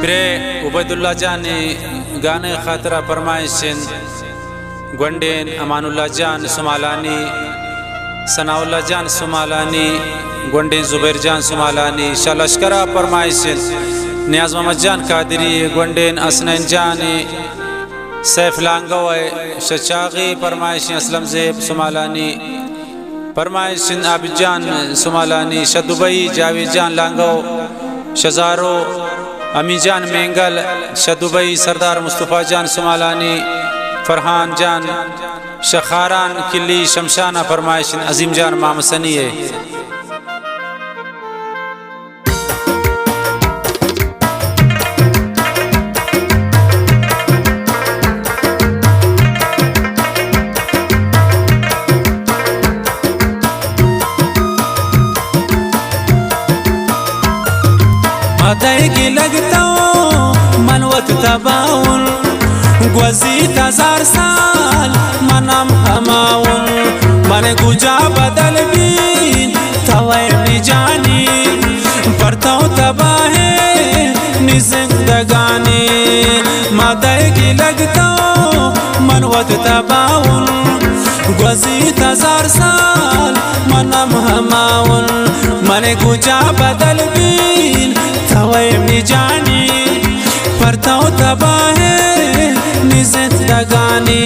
प्रे उबैदुल्ला जान गाने खातरा फरमाइशिन गुंडेन अमानुल्ला जान सुमालानी सनाउल्ला जान सुमालानी गुंडेन जुबैर जान सुमालानी शालश्करा फरमाइशिन नियाज मोहम्मद जान कादरी गुंडेन असनैन जान सैफ लांगवे शचागी फरमाइशिन असलम ज़ेब सुमालानी फरमाइशिन आबिद जान सुमालानी शदुबई जावेद जान लांगो शजारो अमी जान मेंगल शदुबई सरदार मुस्तफ़ा जान सुमालानी फरहान जान शखारान किली शमशाना फरमाइशिन अजीम जान मामसनी है। अदैगी लगता मनवत तबाउन ग्वजीत 1000 साल मनम हमाउन मन गुजा बदल बीन तवै निजानी परताऊ तबाहे नि जिंदगानी मदैगी लगता मनवत तबाउन ग्वजीत 1000 साल मनम हमाउन मन गुजा बदल बीन तवै निजानी परताऊ तबाहे नि जिंदगानी।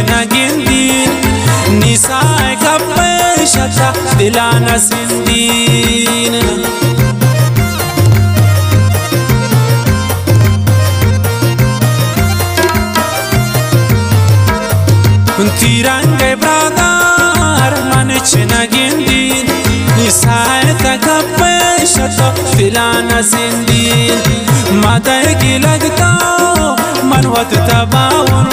नगिंदीन निसाय कप्पे शता दिलाना सिंदीन तिरंगे ब्रादार मनच नगिंदीन निसाय कप्पे शता दिलाना सिंदीन मदैगी लगता मनवत तबाउन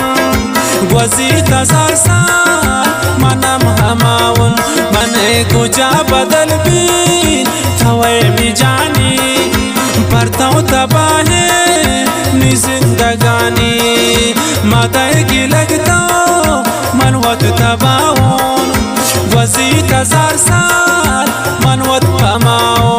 ग्वजीत 1000 साल मनम हमाउन मन गुजा बदल बीन तवै मिजानी परताऊ तबाहे नि जिंदगानी मदैगी लगता मनवत तबाउन ग्वजीत 1000 साल मनवत हमाउन।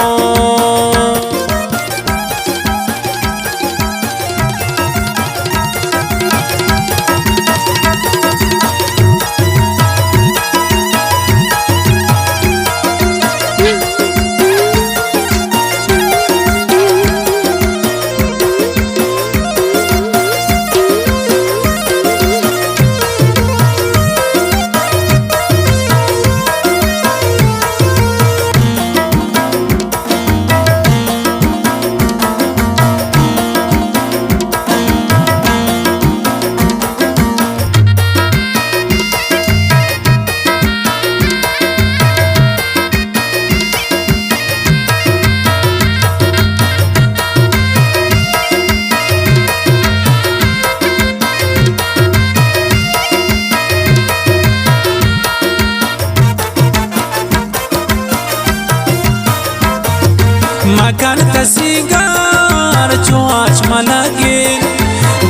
मकान तसीगार जो आज मलगे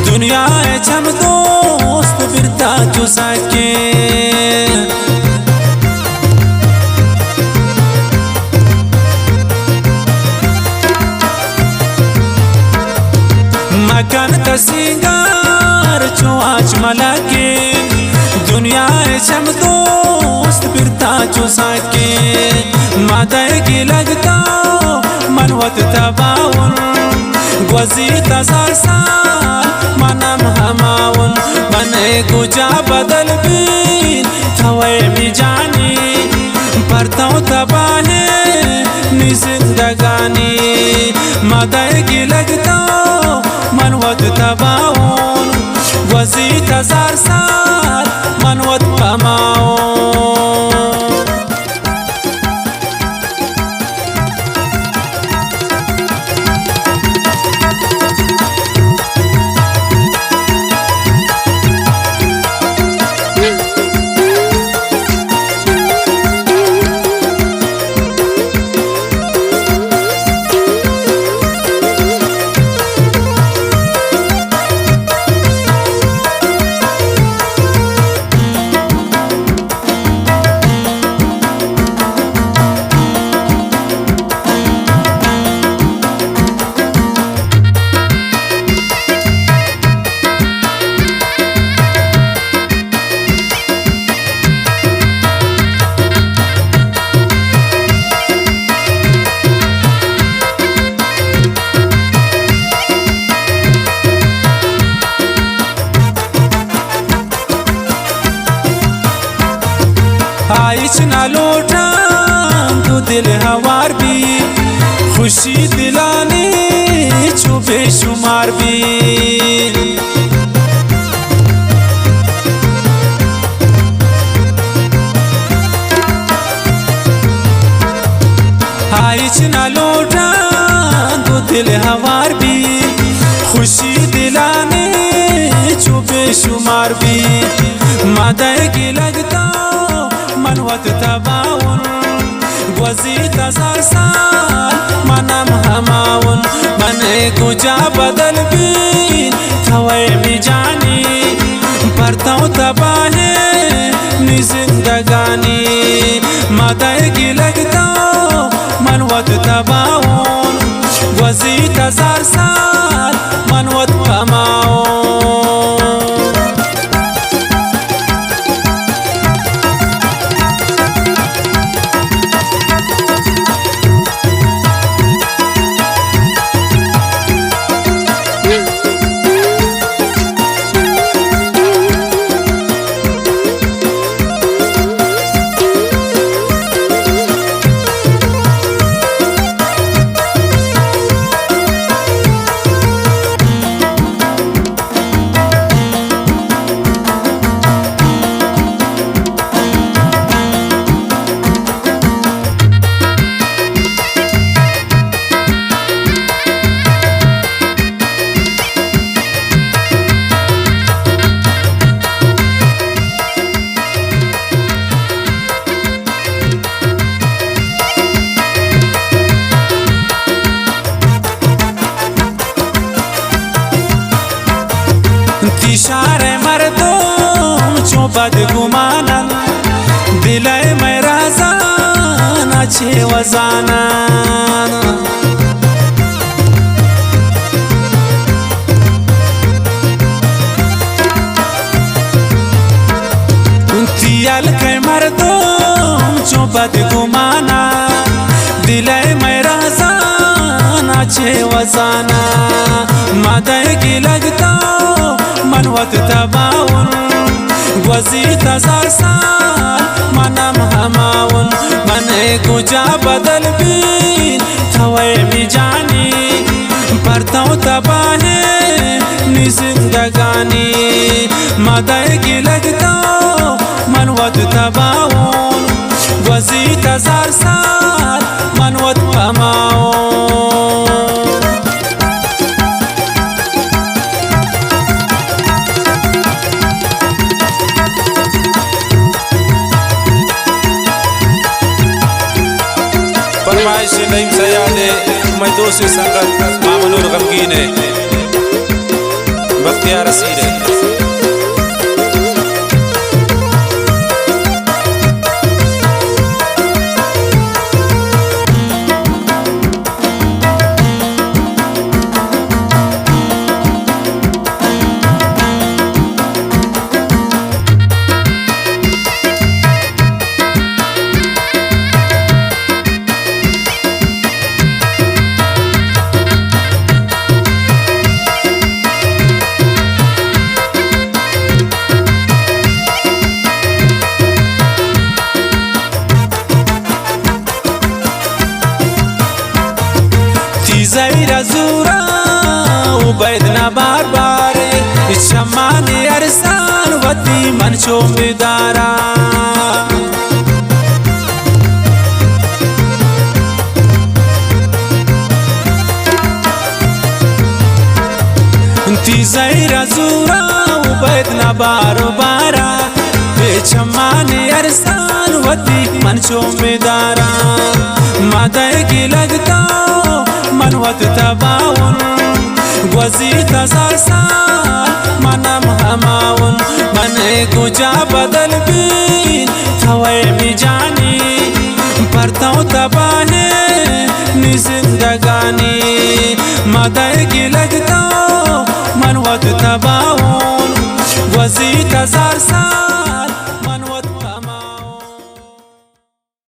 दुनिया जम दोस्त बिरता जो सके मकान तसीगार जो आज मलगे दुनिया जम दोस्त बिरता जो सके मदैगी लगता وت تباون گوزی تزار سال منم هماون من کجا بدل بین توی می جانی پرتاو تباهی نی زندگانی مدائگی لگتا من وت تباون گوزی تزار سال من وت هماون आइच ना लौटाम तो दिल हवार भी खुशी दिलाने छो बेशुमार भी आइच ना लौटाम तो दिल हवार भी खुशी दिलाने छो बेशुमार भी मदद लगता من وت تباون گوزی تزار سال منم هماون من کجا بدل بین توی می جانی پرتاو تباهی نی زندگانی مدائگی لگتا من وت تباون گوزی تزار سال من وت هماون इशारे मर्दों चो बदगुमाना दिले मेरा जाना छे वजाना तियल के मर्दों चो बदगुमाना दिले मेरा जाना छे वजाना मदद लगता من وت تباون گوزی تزار سال منم هماون من کجا بدل بین توی می جانی پرتاو تباهی نی زندگانی مدائگی لگتا من وت تباون گوزی تزار سال من وت هماون फरमाइश नईम सयादे मैं दोस्त संगत मामनूर गमगीन है बख्तियार रसीद है उबैदना बार बार शमाने अरसान वती मनचो मिदारा ती ज़ैरा ज़ूरा उबैदना बारो बारा बेचमाने अरसान वती मनचो मिदारा मादर की लगता मनवत तबाउन ग्वजी तज़ासा मनम हमाउन मने गुजा बदल बीन थवे मिजानी परताऊ तबाहे नि जिंदगानी मादर की लगता